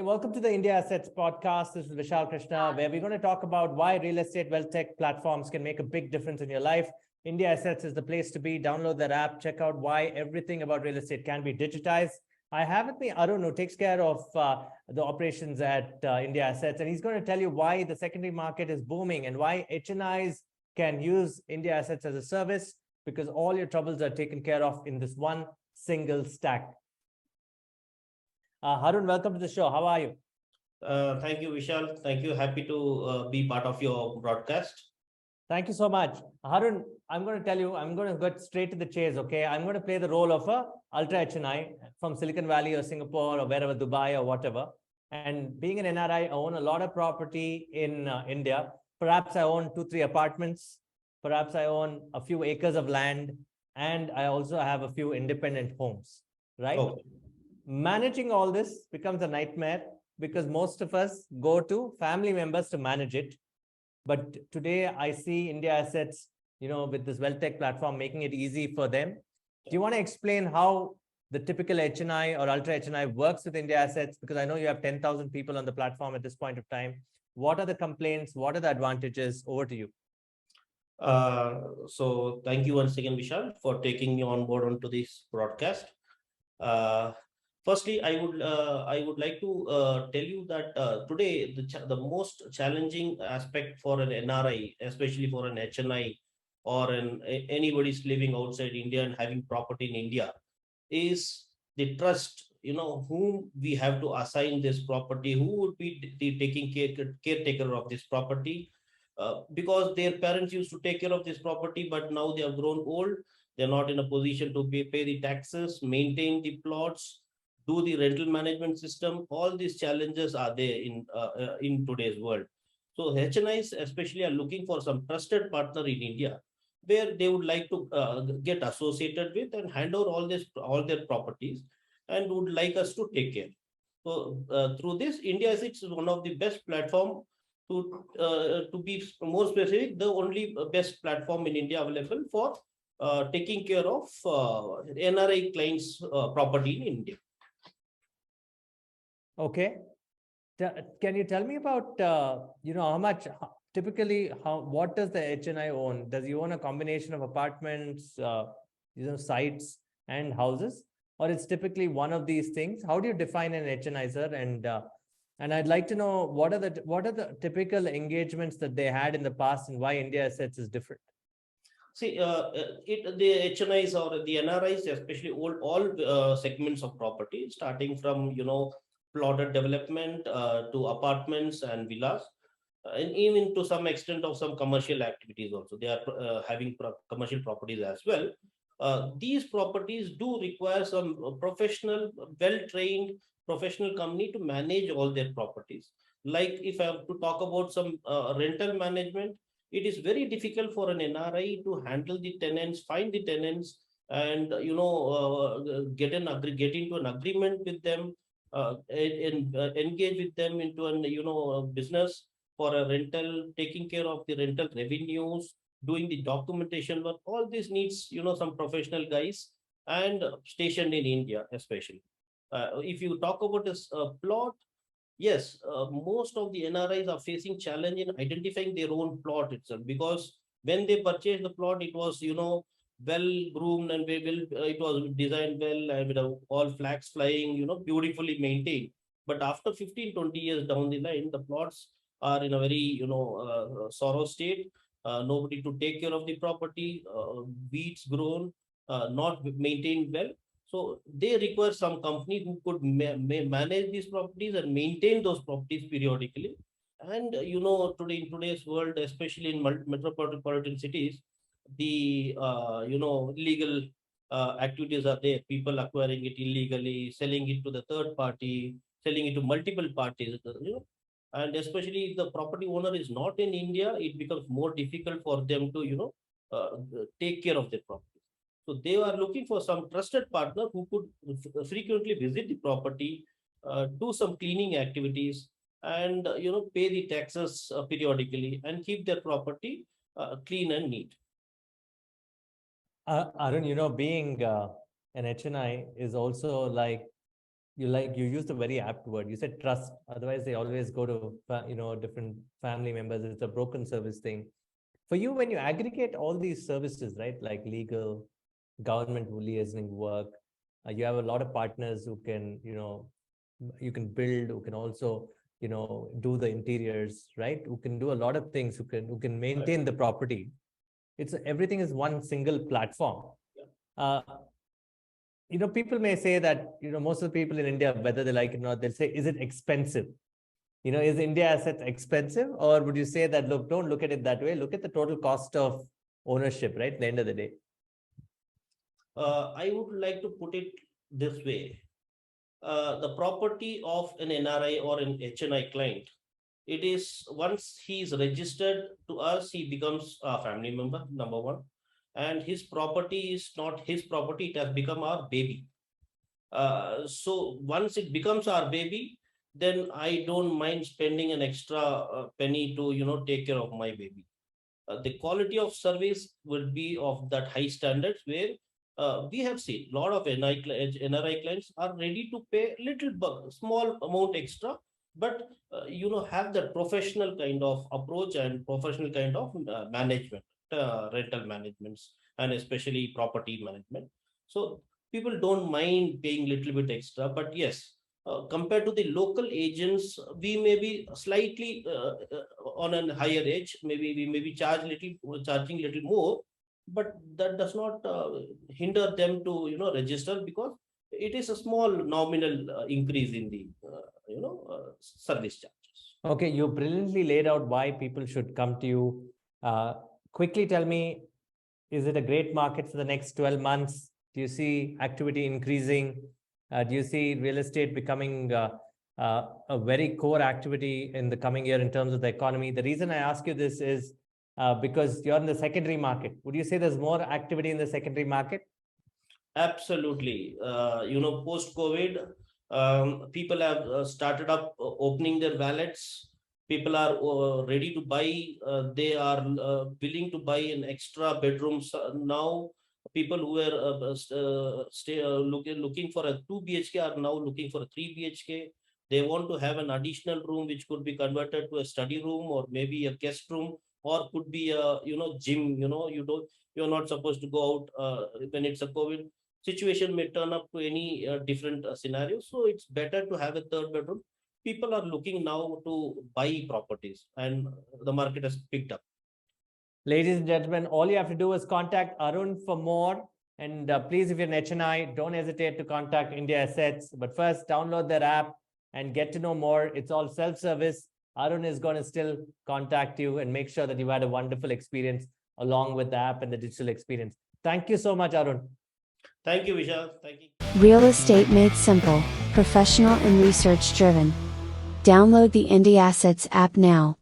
welcome to the India Assets podcast. This is Vishal Krishna, where we're going to talk about why real estate wealth tech platforms can make a big difference in your life. India Assets is the place to be. Download that app, check out why everything about real estate can be digitized. I have with me Arun, who takes care of the operations at India Assets, and he's going to tell you why the secondary market is booming and why HNIs can use India Assets as a service, because all your troubles are taken care of in this one single stack. Harun, welcome to the show. How are you? Thank you, Vishal. Thank you. Happy to be part of your broadcast. Thank you so much. Harun, I'm going to tell you, I'm going to get straight to the chase, okay? I'm going to play the role of a ultra HNI from Silicon Valley or Singapore or wherever, Dubai or whatever. And being an NRI, I own a lot of property in India. Perhaps I own 2-3 apartments. Perhaps I own a few acres of land. And I also have a few independent homes, right? Okay. Managing all this becomes a nightmare because most of us go to family members to manage it. But today I see India Assets, with this wealth tech platform, making it easy for them. Do you want to explain how the typical HNI or ultra HNI works with India Assets? Because I know you have 10,000 people on the platform at this point of time. What are the complaints? What are the advantages? Over to you. So thank you once again, Vishal, for taking me on board onto this broadcast. Firstly, I would like to tell you that today the most challenging aspect for an NRI, especially for an HNI or anybody's living outside India and having property in India, is the trust. Whom we have to assign this property, who would be the taking caretaker of this property, because their parents used to take care of this property, but now they have grown old. They're not in a position to pay the taxes, maintain the plots, do the rental management system. All these challenges are there in today's world. So HNIs especially are looking for some trusted partner in India, where they would like to get associated with and hand over all their properties, and would like us to take care. So through this, India is one of the best platform to be more specific, the only best platform in India available for taking care of NRI clients' property in India. Okay. Can you tell me about, how much typically, what does the HNI own? Does he own a combination of apartments, sites and houses, or it's typically one of these things? How do you define an HNI, sir? And I'd like to know what are the typical engagements that they had in the past and why India Assets is different. See, the HNIs or the NRIs, especially all segments of property, starting from plotted development to apartments and villas, and even to some extent of some commercial activities also. They are having commercial properties as well. These properties do require some professional, well-trained professional company to manage all their properties. Like if I have to talk about some rental management, it is very difficult for an NRI to handle the tenants, find the tenants, and get into an agreement with them, and engage with them into an business for a rental, taking care of the rental revenues, doing the documentation work. All this needs some professional guys and stationed in India especially. If you talk about this plot, yes, most of the NRIs are facing challenge in identifying their own plot itself, because when they purchased the plot, it was well groomed and it was designed well and with all flags flying, beautifully maintained. But after 15-20 years down the line, the plots are in a very sorrow state. Nobody to take care of the property, weeds grown, not maintained well. So they require some company who could manage these properties and maintain those properties periodically. And today in today's world, especially in metropolitan cities, the illegal activities are there. People acquiring it illegally, selling it to the third party, selling it to multiple parties. And especially if the property owner is not in India, it becomes more difficult for them to take care of their property. So they are looking for some trusted partner who could frequently visit the property, do some cleaning activities, and pay the taxes periodically and keep their property clean and neat. Arun, being an HNI is also like you used a very apt word. You said trust. Otherwise, they always go to different family members. It's a broken service thing. For you, when you aggregate all these services, right, like legal, government liaising work, you have a lot of partners who can, you can build, who can also, do the interiors, right? Who can do a lot of things, who can maintain the property. Everything is one single platform. People may say that, most of the people in India, whether they like it or not, they'll say, is it expensive? Is India assets expensive? Or would you say that, look, don't look at it that way. Look at the total cost of ownership, right? At the end of the day. I would like to put it this way. The property of an NRI or an HNI client, it is once he is registered to us, he becomes a family member, number one. And his property is not his property, it has become our baby. So once it becomes our baby, then I don't mind spending an extra penny to take care of my baby. The quality of service will be of that high standards where we have seen a lot of NRI clients are ready to pay small amount extra, but have that professional kind of approach and professional kind of management, rental managements, and especially property management. So people don't mind paying little bit extra, but yes, compared to the local agents, we may be slightly on a higher edge. Maybe we may be charging little more, but that does not hinder them to register, because it is a small nominal increase in the service charges. Okay, you brilliantly laid out why people should come to you. Quickly tell me, is it a great market for the next 12 months? Do you see activity increasing? Do you see real estate becoming a very core activity in the coming year in terms of the economy? The reason I ask you this is because you're in the secondary market. Would you say there's more activity in the secondary market? Absolutely. Post-COVID, people have started up opening their wallets. People are ready to buy. They are willing to buy an extra bedrooms now. People who were looking for a 2 BHK are now looking for a 3 BHK. They want to have an additional room which could be converted to a study room, or maybe a guest room, or could be a gym. You're not supposed to go out when it's a COVID situation, may turn up to any different scenario. So it's better to have a third bedroom. People are looking now to buy properties, and the market has picked up. Ladies and gentlemen, all you have to do is contact Arun for more. And please, if you're an HNI, don't hesitate to contact India Assets. But first, download their app and get to know more. It's all self-service. Arun is going to still contact you and make sure that you had a wonderful experience along with the app and the digital experience. Thank you so much, Arun. Thank you, Vishal. Thank you. Real estate made simple, professional and research driven. Download the India Assets app now.